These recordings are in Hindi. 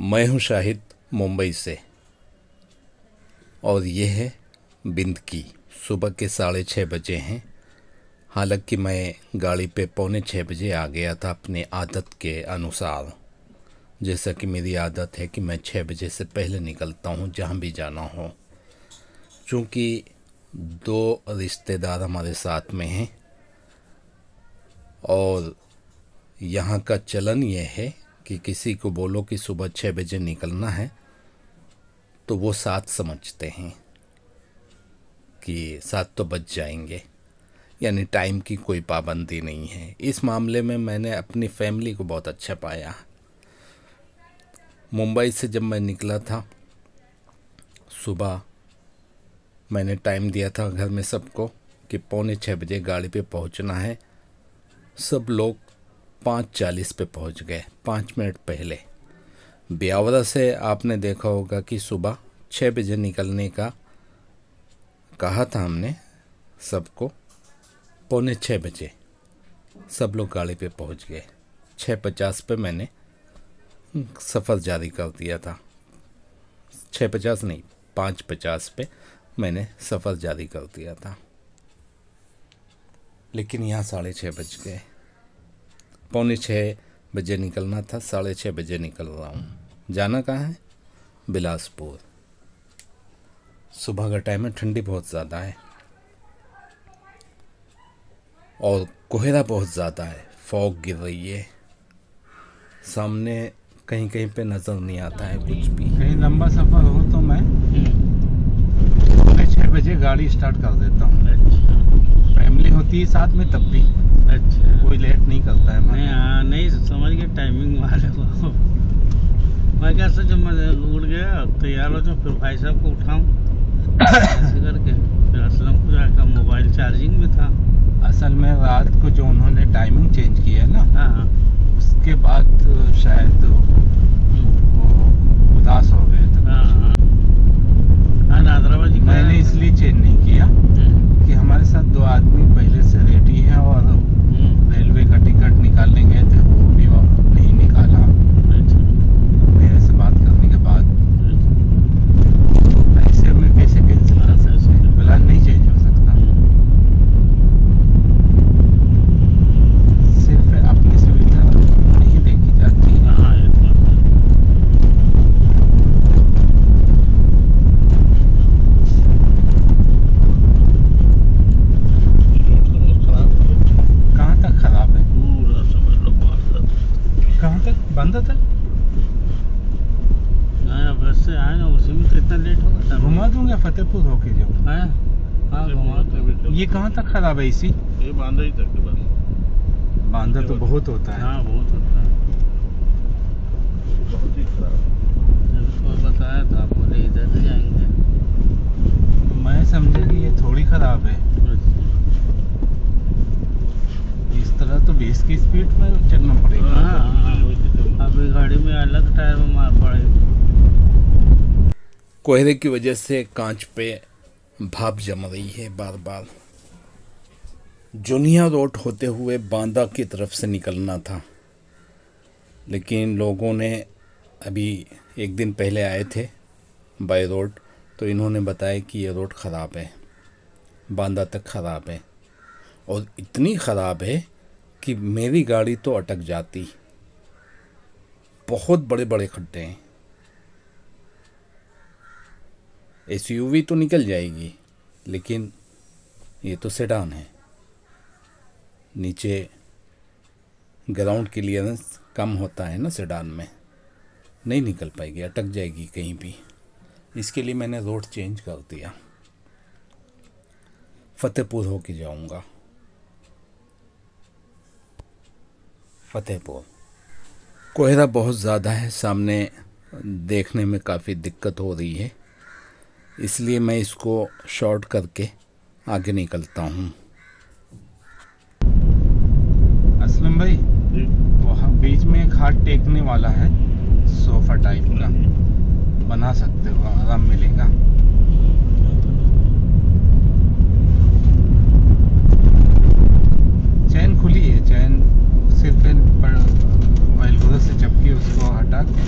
मैं हूं शाहिद मुंबई से और ये है बिंद की। सुबह के 6:30 बजे हैं। हालांकि मैं गाड़ी पे 5:45 आ गया था अपनी आदत के अनुसार। जैसा कि मेरी आदत है कि मैं 6 बजे से पहले निकलता हूँ जहाँ भी जाना हो। चूँकि 2 रिश्तेदार हमारे साथ में हैं और यहाँ का चलन ये है कि किसी को बोलो कि सुबह 6 बजे निकलना है तो वो 7 समझते हैं कि 7 तो बज जाएंगे, यानी टाइम की कोई पाबंदी नहीं है। इस मामले में मैंने अपनी फैमिली को बहुत अच्छा पाया। मुंबई से जब मैं निकला था सुबह, मैंने टाइम दिया था घर में सबको कि 5:45 बजे गाड़ी पे पहुंचना है। सब लोग 5:40 पे पहुंच गए, 5 मिनट पहले। ब्यावरा से आपने देखा होगा कि सुबह 6 बजे निकलने का कहा था हमने सबको। 5:45 बजे सब लोग गाड़ी पे पहुंच गए। 6:50 पे मैंने सफ़र जारी कर दिया था। 6:50 नहीं, 5:50 पे मैंने सफ़र जारी कर दिया था। लेकिन यहाँ 6:30 बज गए। 5:45 बजे निकलना था, 6:30 बजे निकल रहा हूँ। जाना कहाँ है? बिलासपुर। सुबह का टाइम है, ठंडी बहुत ज़्यादा है और कोहरा बहुत ज़्यादा है। फॉग गिर रही है, सामने कहीं कहीं पे नज़र नहीं आता है कुछ भी। कहीं लंबा सफ़र हो तो मैं 6 बजे गाड़ी स्टार्ट कर देता हूँ। अच्छा, फैमिली होती है साथ में तब भी। अच्छा, कोई लेट नहीं करता है। नहीं, हाँ, नहीं समझ गया टाइमिंग वाले को। मैं कैसे जब मैं उठ गया तैयार हो, तो फिर भाई साहब को उठाऊं ऐसे करके, फिर असलम को जाकर मोबाइल चार्जिंग में था। असल में रात को जो उन्होंने टाइमिंग चेंज की है ना, हाँ, उसके बाद शायद वो उदास हो गए थे। हाँ, हाँ, नादराबाद जी मैंने इसलिए चेंज नहीं किया कि हमारे साथ 2 आदमी पहले से रेडी हैं और रेलवे का टिकट निकालने गए थे, वो भी नहीं निकाला मेरे से बात करने के बाद। ऐसे में कैसे कैंसिल कर सकते हैं? प्लान नहीं चेंज हो सकता। सिर्फ अपनी सुविधा नहीं देखी जाती है। कहाँ तक खराब है? पूरा समझ लो कहाँ तक बंद था? बस से आए ना, उसी में तो इतना लेट होगा। घुमा दूंगा फतेहपुर होके जो। हाँ, घुमा दो। ये कहाँ तक खराब है? इसी ये बांधा ही तक बस। बांधा तो बहुत होता है। हाँ, बहुत होता है, बहुत ही खराब। जब बताया था आप बोले इधर से जाएंगे। मैं समझा कि ये थोड़ी खराब है। इस तरह तो 20 की स्पीड में चलना पड़ेगा। हाँ, अभी गाड़ी में अलग टायर में मार पड़ेगी। कोहरे की वजह से कांच पे भाप जम रही है बार बार। जोनिया रोड होते हुए बांदा की तरफ से निकलना था, लेकिन लोगों ने अभी 1 दिन पहले आए थे बाय रोड, तो इन्होंने बताया कि ये रोड ख़राब है, बांदा तक ख़राब है। और इतनी ख़राब है कि मेरी गाड़ी तो अटक जाती। बहुत बड़े बड़े खड्डे हैं। एसयूवी तो निकल जाएगी, लेकिन ये तो सेडान है। नीचे ग्राउंड क्लियरेंस कम होता है ना सेडान में, नहीं निकल पाएगी, अटक जाएगी कहीं भी। इसके लिए मैंने रोड चेंज कर दिया, फतेहपुर होके जाऊंगा। फतेहपुर कोहरा बहुत ज़्यादा है, सामने देखने में काफ़ी दिक्कत हो रही है, इसलिए मैं इसको शॉर्ट करके आगे निकलता हूँ। असलम भाई, वहाँ बीच में एक हाथ टेकने वाला है, सोफा टाइप का, बना सकते हो, आराम मिलेगा। चैन खुली है, चैन सिर्फ वेलक्रो से चपकी उसको हटा के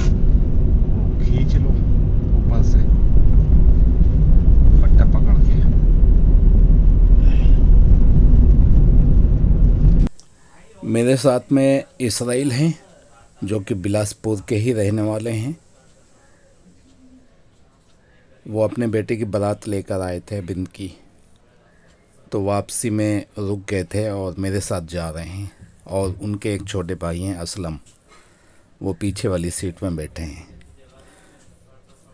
मेरे साथ में इसराइल हैं जो कि बिलासपुर के ही रहने वाले हैं। वो अपने बेटे की बारात लेकर आए थे बिंद की, तो वापसी में रुक गए थे और मेरे साथ जा रहे हैं। और उनके एक छोटे भाई हैं असलम, वो पीछे वाली सीट में बैठे हैं।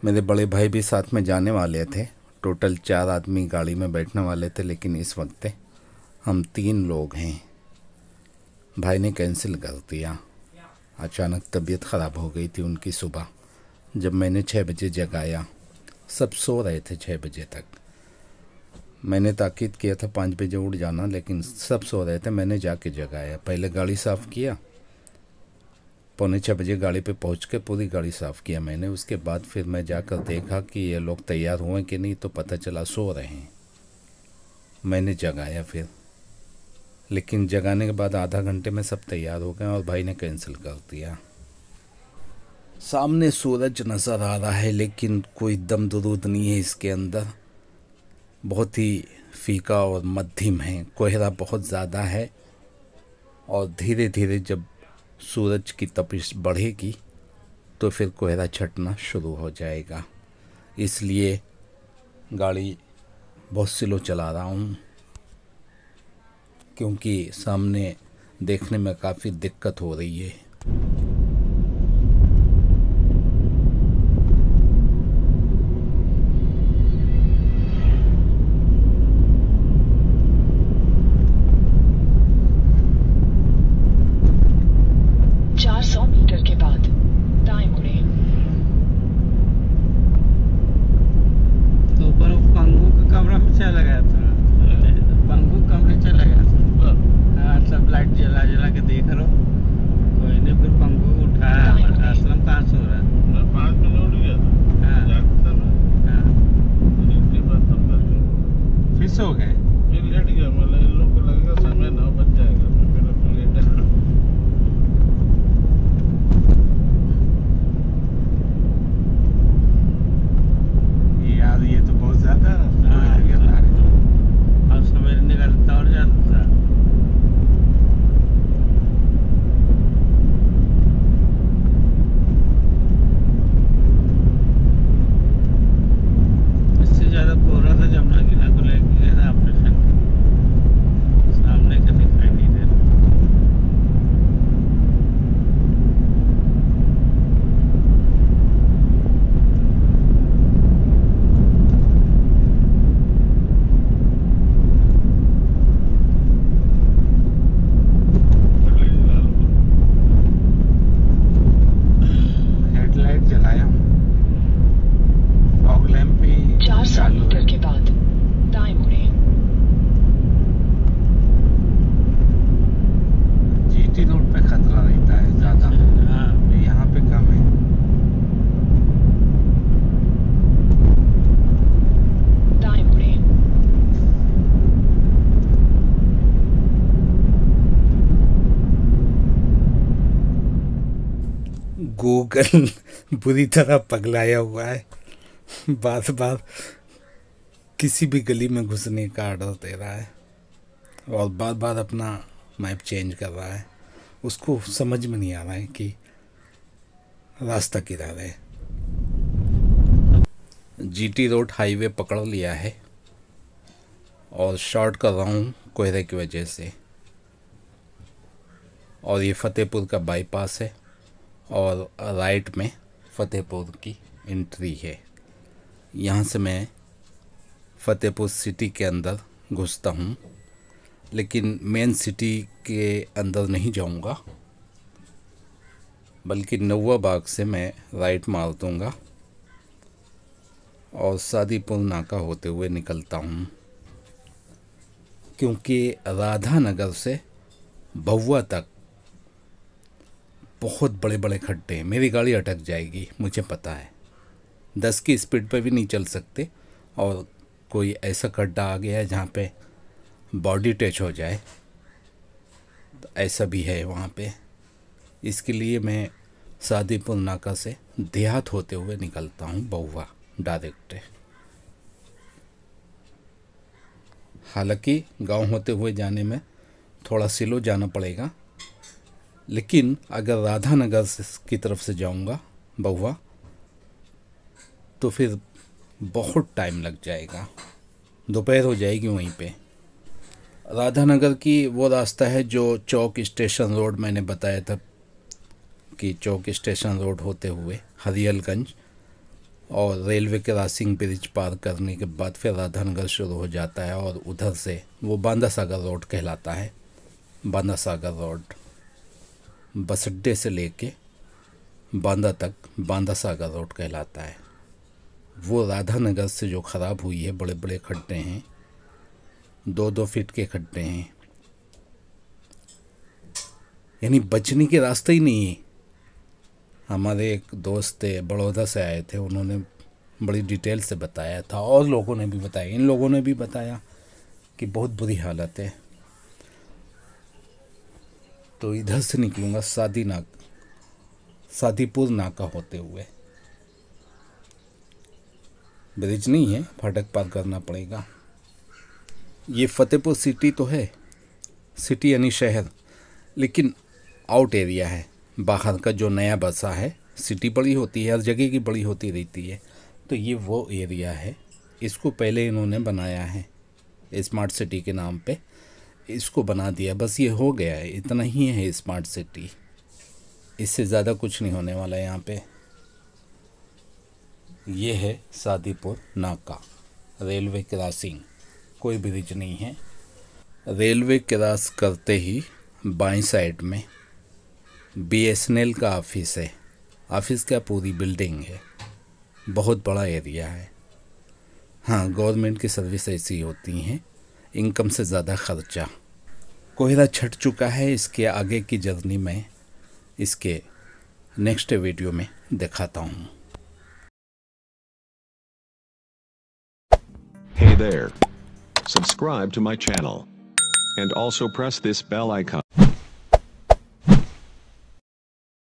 मेरे बड़े भाई भी साथ में जाने वाले थे। टोटल 4 आदमी गाड़ी में बैठने वाले थे, लेकिन इस वक्त हम 3 लोग हैं। भाई ने कैंसिल कर दिया। अचानक तबीयत ख़राब हो गई थी उनकी सुबह। जब मैंने 6 बजे जगाया, सब सो रहे थे 6 बजे तक। मैंने ताकीद किया था 5 बजे उठ जाना, लेकिन सब सो रहे थे। मैंने जाके जगाया। पहले गाड़ी साफ़ किया, 5:45 बजे गाड़ी पे पहुंच के पूरी गाड़ी साफ़ किया मैंने। उसके बाद फिर मैं जाकर देखा कि ये लोग तैयार हुए कि नहीं, तो पता चला सो रहे हैं। मैंने जगाया फिर, लेकिन जगाने के बाद आधा घंटे में सब तैयार हो गए और भाई ने कैंसिल कर दिया। सामने सूरज नज़र आ रहा है, लेकिन कोई दम दरूद नहीं है इसके अंदर। बहुत ही फीका और मध्यम है। कोहरा बहुत ज़्यादा है और धीरे धीरे जब सूरज की तपिश बढ़ेगी तो फिर कोहरा छटना शुरू हो जाएगा। इसलिए गाड़ी बहुत स्लो चला रहा हूँ, क्योंकि सामने देखने में काफ़ी दिक्कत हो रही है। सो गए फिर लेट गया। मतलब इन लोग को लगेगा समय 9 बज जाएगा, फिर लेट यार। ये तो बहुत ज्यादा और सवेरे निकलता और जाता। इससे ज्यादा कोहरा था जमुना किला को लेके गया था ऑपरेशन, सामने का दिखाई नहीं दे रहा। हेडलाइट जलाया, फॉग लैंप भी 400 मीटर के बाद दाएं मुड़ें। जीटी रोड पे खतरा रहता है ज्यादा, हाँ, यहाँ पे कम है। दाएं मुड़ें। गूगल बुरी तरह पगलाया हुआ है। बार बार किसी भी गली में घुसने का आर्डर दे रहा है और बार बार अपना मैप चेंज कर रहा है। उसको समझ में नहीं आ रहा है कि रास्ता किधर है। जीटी रोड हाईवे पकड़ लिया है और शॉर्ट कर रहा हूँ कोहरे की वजह से। और ये फतेहपुर का बाईपास है और राइट में फतेहपुर की एंट्री है। यहाँ से मैं फतेहपुर सिटी के अंदर घुसता हूँ, लेकिन मेन सिटी के अंदर नहीं जाऊँगा, बल्कि नौवा बाग से मैं राइट मार दूँगा और सादीपुर नाका होते हुए निकलता हूँ, क्योंकि राधा नगर से बहुआ तक बहुत बड़े बड़े खड्डे हैं। मेरी गाड़ी अटक जाएगी, मुझे पता है। 10 की स्पीड पर भी नहीं चल सकते, और कोई ऐसा खड्डा आ गया है जहाँ पे बॉडी टच हो जाए, तो ऐसा भी है वहाँ पे। इसके लिए मैं सादीपुर नाका से देहात होते हुए निकलता हूँ बहुआ डायरेक्ट। हालांकि गांव होते हुए जाने में थोड़ा स्लो जाना पड़ेगा, लेकिन अगर राधानगर की तरफ से जाऊंगा बहुआ तो फिर बहुत टाइम लग जाएगा, दोपहर हो जाएगी वहीं पे। राधानगर की वो रास्ता है जो चौक स्टेशन रोड, मैंने बताया था कि चौक स्टेशन रोड होते हुए हरियलगंज और रेलवे क्रॉसिंग ब्रिज पार करने के बाद फिर राधानगर शुरू हो जाता है, और उधर से वो बांदा सागर रोड कहलाता है। बांदा सागर रोड बस अड्डे से लेके बांदा तक बांदा सागर रोड कहलाता है। वो राधानगर से जो ख़राब हुई है, बड़े बड़े खड्डे हैं, 2-2 फीट के खड्डे हैं, यानी बचने के रास्ते ही नहीं है। हमारे एक दोस्त थे, बड़ौदा से आए थे, उन्होंने बड़ी डिटेल से बताया था, और लोगों ने भी बताया, इन लोगों ने भी बताया कि बहुत बुरी हालत है। तो इधर से निकलूँगा सादीपुर नाका होते हुए, ब्रिज नहीं है, फाटक पार करना पड़ेगा। ये फतेहपुर सिटी तो है, सिटी यानी शहर, लेकिन आउट एरिया है, बाहर का जो नया बसा है। सिटी बड़ी होती है, हर जगह की बड़ी होती रहती है, तो ये वो एरिया है। इसको पहले इन्होंने बनाया है स्मार्ट सिटी के नाम पे, इसको बना दिया, बस ये हो गया है, इतना ही है स्मार्ट सिटी, इससे ज़्यादा कुछ नहीं होने वाला है यहाँ पे। ये है सादीपुर नाका, रेलवे क्रॉसिंग, कोई ब्रिज नहीं है। रेलवे क्रॉस करते ही बाईं साइड में BSNL का ऑफिस है। ऑफिस क्या, पूरी बिल्डिंग है, बहुत बड़ा एरिया है। हाँ, गवर्नमेंट की सर्विस ऐसी होती हैं, इनकम से ज़्यादा खर्चा। कोहरा छट चुका है, इसके आगे की जर्नी में इसके नेक्स्ट वीडियो में दिखाता हूँ। Hey there. Subscribe to my channel. And also press this bell icon.